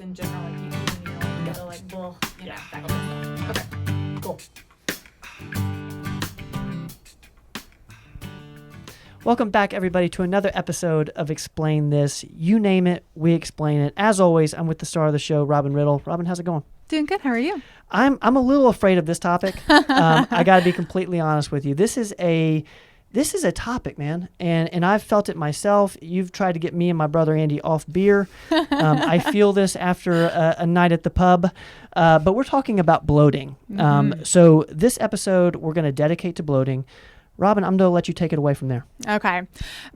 in general, like you eat a meal and you go like, well, you know, that kind of stuff. Okay, cool. Welcome back, everybody, to another episode of Explain This. You name it, we explain it. As always, I'm with the star of the show, Robin Riddle. Robin, how's it going? Doing good. How are you? I'm a little afraid of this topic. I got to be completely honest with you. This is a topic, man, and I've felt it myself. You've tried to get me and my brother Andy off beer. I feel this after a night at the pub, but we're talking about bloating. So this episode we're going to dedicate to bloating. Robin, I'm going to let you take it away from there. Okay.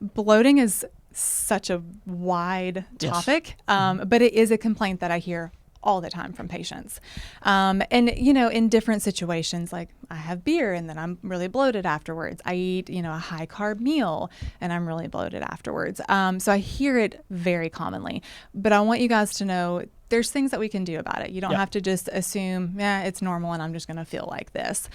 Bloating is such a wide topic, but it is a complaint that I hear all the time from patients. And, you know, in different situations, like I have beer and then I'm really bloated afterwards. I eat, you know, a high carb meal and I'm really bloated afterwards. So I hear it very commonly, but I want you guys to know there's things that we can do about it. You don't have to just assume, it's normal and I'm just going to feel like this.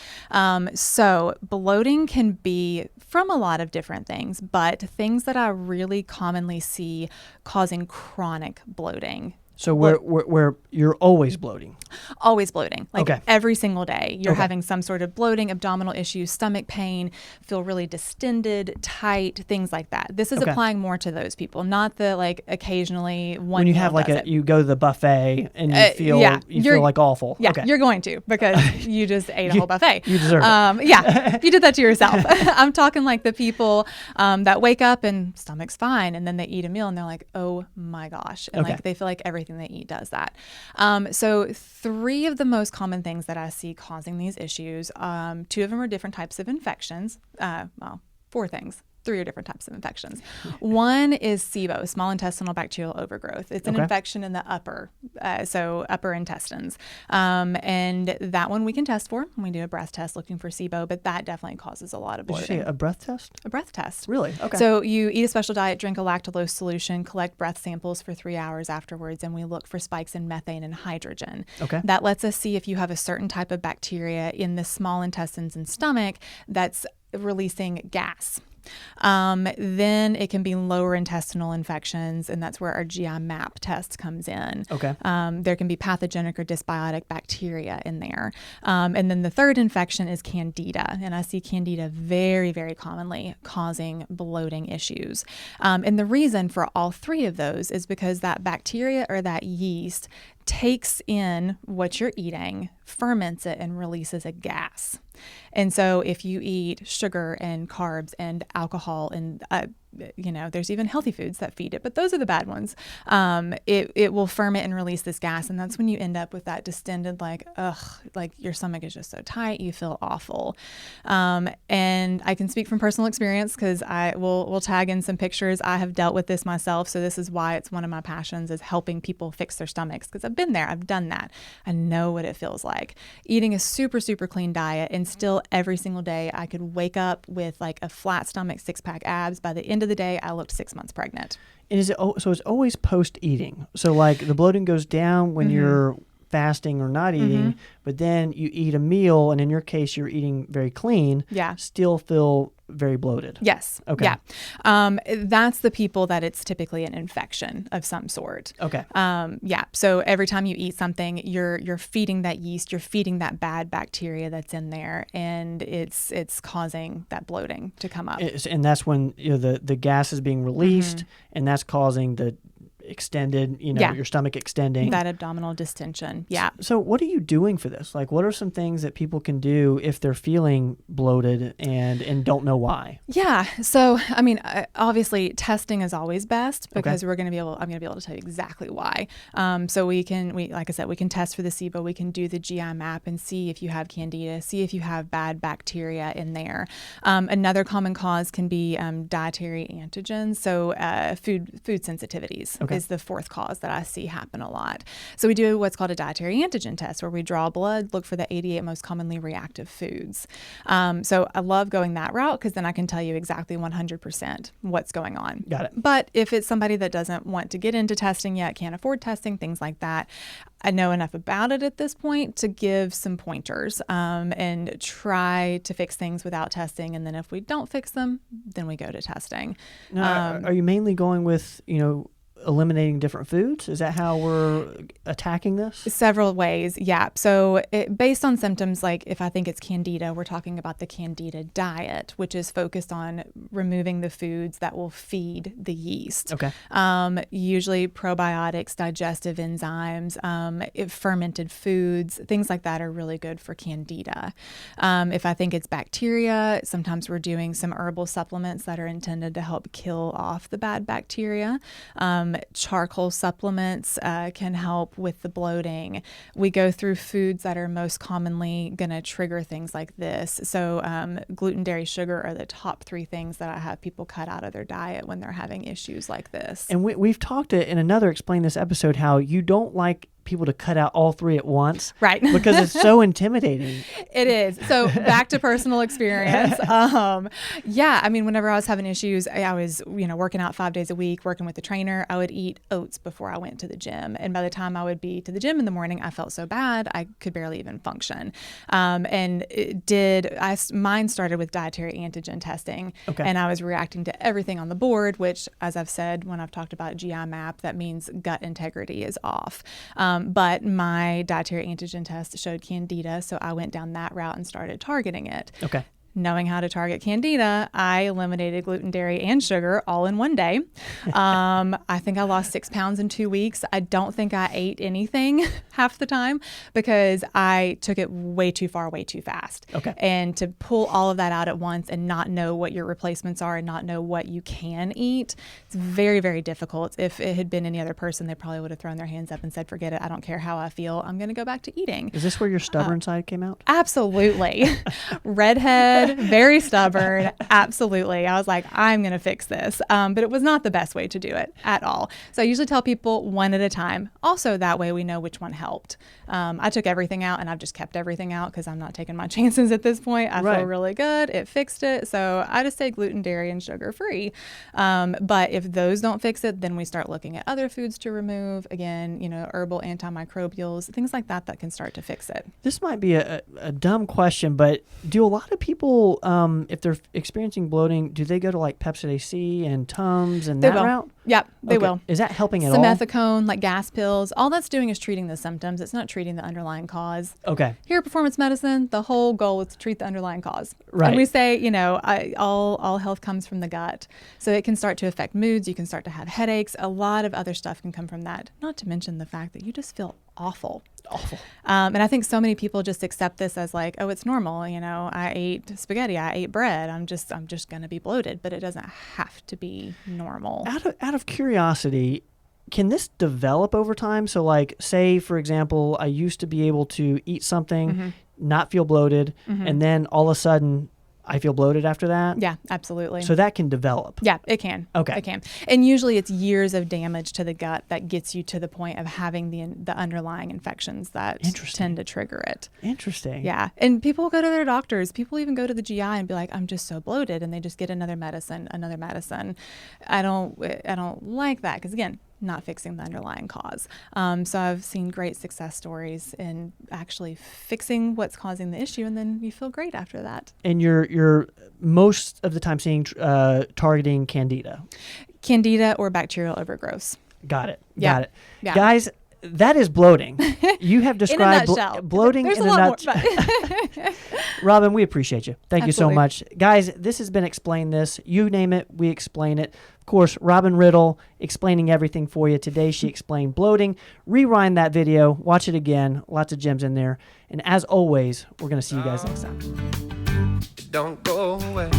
So bloating can be from a lot of different things, but things that I really commonly see causing chronic bloating. So where you're always bloating? Always bloating. Like every single day. You're having some sort of bloating, abdominal issues, stomach pain, feel really distended, tight, things like that. This is applying more to those people, not the like occasionally one. When you have like you go to the buffet and you feel like awful. Yeah, you're going to because you just ate a whole buffet. You deserve it. Yeah, you did that to yourself. I'm talking like the people that wake up and stomach's fine and then they eat a meal and they're like, oh my gosh. And like they feel like everything they eat does that. So 3 of the most common things that I see causing these issues, 2 of them are different types of infections. 4 things. 3 are different types of infections. One is SIBO, small intestinal bacterial overgrowth. It's an infection in the upper intestines. And that one we can test for. We do a breath test looking for SIBO, but that definitely causes a lot of bloating. Did you say a breath test? A breath test. Really? Okay. So you eat a special diet, drink a lactulose solution, collect breath samples for 3 hours afterwards, and we look for spikes in methane and hydrogen. Okay. That lets us see if you have a certain type of bacteria in the small intestines and stomach that's releasing gas. Then it can be lower intestinal infections, and that's where our GI map test comes in. Okay. There can be pathogenic or dysbiotic bacteria in there. And then the third infection is Candida, and I see Candida very, very commonly causing bloating issues. And the reason for all 3 of those is because that bacteria or that yeast takes in what you're eating, ferments it, and releases a gas. And so if you eat sugar and carbs and alcohol and, there's even healthy foods that feed it, but those are the bad ones. It will ferment and release this gas. And that's when you end up with that distended, like your stomach is just so tight, you feel awful. And I can speak from personal experience because we'll tag in some pictures. I have dealt with this myself. So this is why it's one of my passions is helping people fix their stomachs because I've been there. I've done that. I know what it feels like. Eating a super, super clean diet and still every single day I could wake up with like a flat stomach, 6-pack abs. By the end of the day, I looked 6 months pregnant. And so it's always post-eating. So like the bloating goes down when you're fasting or not eating, but then you eat a meal, and in your case, you're eating very clean. Yeah. Still feel very bloated. Yes. Okay. Yeah. That's the people that it's typically an infection of some sort. Okay. Yeah. So every time you eat something, you're feeding that yeast, you're feeding that bad bacteria that's in there, and it's causing that bloating to come up. And that's when the gas is being released, and that's causing the extended, your stomach extending. That abdominal distension. Yeah. So what are you doing for this? Like, what are some things that people can do if they're feeling bloated and don't know why? Yeah. So, I mean, obviously testing is always best because I'm going to be able to tell you exactly why. So like I said, we can test for the SIBO, we can do the GI map and see if you have Candida, see if you have bad bacteria in there. Another common cause can be dietary antigens. So, food sensitivities is the 4th cause that I see happen a lot. So we do what's called a dietary antigen test where we draw blood, look for the 88 most commonly reactive foods. So I love going that route because then I can tell you exactly 100% what's going on. Got it. But if it's somebody that doesn't want to get into testing yet, can't afford testing, things like that, I know enough about it at this point to give some pointers and try to fix things without testing. And then if we don't fix them, then we go to testing. Now, are you mainly going with, eliminating different foods? Is that how we're attacking this? Several ways, yeah. So based on symptoms, like if I think it's candida, we're talking about the candida diet, which is focused on removing the foods that will feed the yeast. Okay. Usually probiotics, digestive enzymes, fermented foods, things like that are really good for candida. If I think it's bacteria, sometimes we're doing some herbal supplements that are intended to help kill off the bad bacteria. Charcoal supplements can help with the bloating. We go through foods that are most commonly going to trigger things like this. So gluten, dairy, sugar are the top 3 things that I have people cut out of their diet when they're having issues like this. And we've talked in another Explain This episode how you don't like people to cut out all 3 at once. Right. Because it's so intimidating. It is. So back to personal experience. Yeah, I mean, whenever I was having issues, I was, working out 5 days a week, working with the trainer. I would eat oats before I went to the gym. And by the time I would be to the gym in the morning, I felt so bad, I could barely even function. And mine started with dietary antigen testing. Okay. And I was reacting to everything on the board, which, as I've said, when I've talked about GI map, that means gut integrity is off. But my dietary antigen test showed candida, so I went down that route and started targeting it. Okay. Knowing how to target candida, I eliminated gluten, dairy, and sugar all in one day. I think I lost 6 pounds in 2 weeks. I don't think I ate anything half the time because I took it way too far, way too fast. Okay. And to pull all of that out at once and not know what your replacements are and not know what you can eat, it's very, very difficult. If it had been any other person, they probably would have thrown their hands up and said, forget it, I don't care how I feel, I'm going to go back to eating. Is this where your stubborn side came out? Absolutely. Redhead, very stubborn. Absolutely. I was like, I'm going to fix this. But it was not the best way to do it at all. So I usually tell people one at a time. Also, that way we know which one helped. I took everything out and I've just kept everything out because I'm not taking my chances at this point. I feel really good. It fixed it. So I just say gluten, dairy, and sugar free. But if those don't fix it, then we start looking at other foods to remove. Again, herbal antimicrobials, things like that can start to fix it. This might be a dumb question, but do a lot of people, if they're experiencing bloating, do they go to like Pepcid AC and Tums and that route? Yep, they will. Is that helping at all? Simethicone, like gas pills, all that's doing is treating the symptoms. It's not treating the underlying cause. Okay. Here at Performance Medicine, the whole goal is to treat the underlying cause. Right. And we say, all health comes from the gut. So it can start to affect moods. You can start to have headaches. A lot of other stuff can come from that. Not to mention the fact that you just feel awful. And I think so many people just accept this as like, oh, it's normal. I ate spaghetti, I ate bread. I'm just going to be bloated, but it doesn't have to be normal. Out of curiosity, can this develop over time? So like, say, for example, I used to be able to eat something, not feel bloated, and then all of a sudden I feel bloated after that? Yeah, absolutely. So that can develop? Yeah, it can. Okay. It can. And usually it's years of damage to the gut that gets you to the point of having the underlying infections that tend to trigger it. Interesting. Yeah. And people go to their doctors. People even go to the GI and be like, I'm just so bloated. And they just get another medicine. I don't like that because, again, not fixing the underlying cause. So I've seen great success stories in actually fixing what's causing the issue, and then you feel great after that. And you're most of the time seeing targeting candida or bacterial overgrowths. Got it. Yeah. Got it. Yeah. Guys, that is bloating. You have described bloating There's in a nutshell. Robin, we appreciate you. Thank you so much. Guys, this has been Explain This. You name it, we explain it. Of course, Robin Riddle explaining everything for you. Today she explained bloating. Rewind that video. Watch it again. Lots of gems in there. And as always, we're going to see you guys next time. Don't go away.